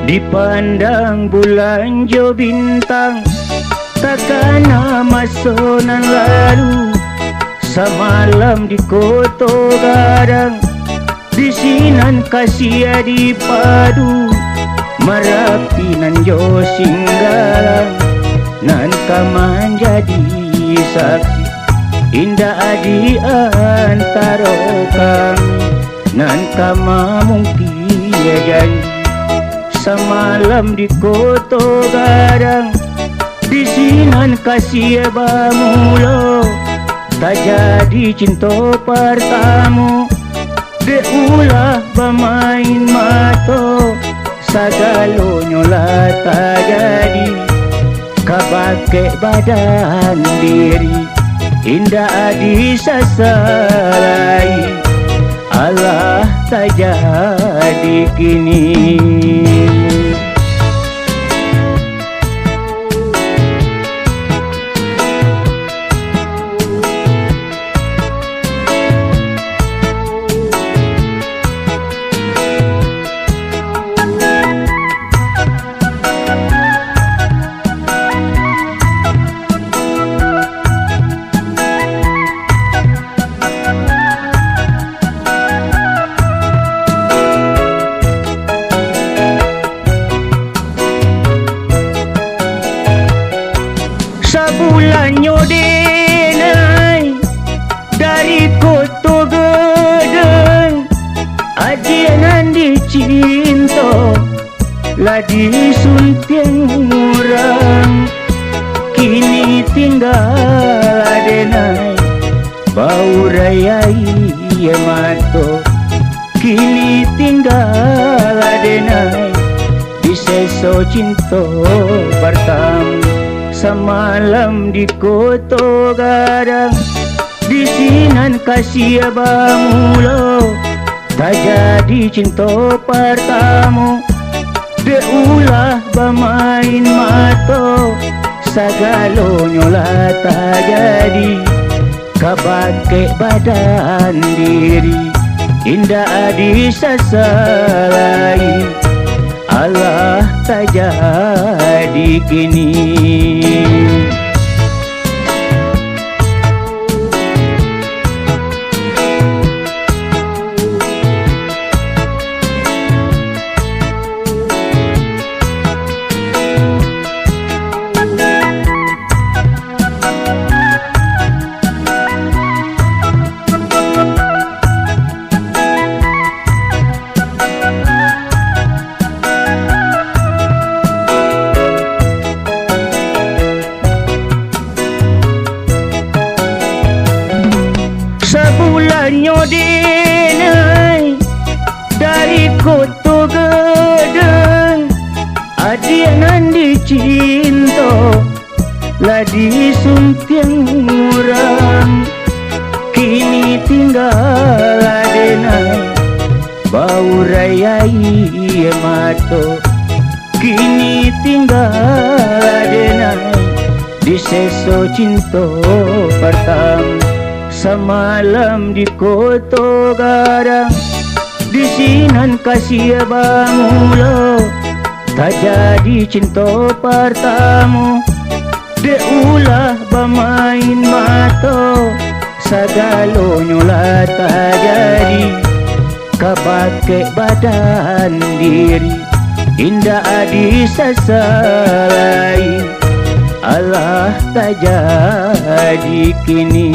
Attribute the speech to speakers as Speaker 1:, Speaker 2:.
Speaker 1: Dipandang bulan jo bintang, takana masonan lalu. Semalam di koto gadang, di sinan kasia di padu. Marapi nan jo singgalang, nan kaman jadi saksi. Indah adi antara kami, nan kama mungkin janji. Semalam di koto gadang, di sinan kasih bamulo. Tak jadi cinta pertama, de ulah bermain mato. Sagalonya lah tak jadi, kabake badan diri. Indah adi sasalai, Allah tak jadi kini. Bulannya denai dari koto gedeng, ajianan dicinta lah disuntiang orang. Kini tinggal denai bau rayai mato. Kini tinggal denai diseso cinta pertama. Semalam di koto gadang, di sinan kasih bamulo. Tak jadi cinta pertama, de ulah bermain mato. Sagalonya lah tak jadi, kabake badan diri. Indah adi sasalai, Allah tak jadi kini. Sebulannya denai dari koto gedeng, adianan dicinta lah disuntiang orang. Kini tinggal denai bau rayai mato. Kini tinggal denai diseso cinta pertama. Semalam di koto gadang, di sinan kasih bamulo. Tak jadi cinta pertama, de ulah bermain mato. Sagalonya lah tak jadi, kabake badan diri. Indah adi sasalai, Allah tak jadi kini.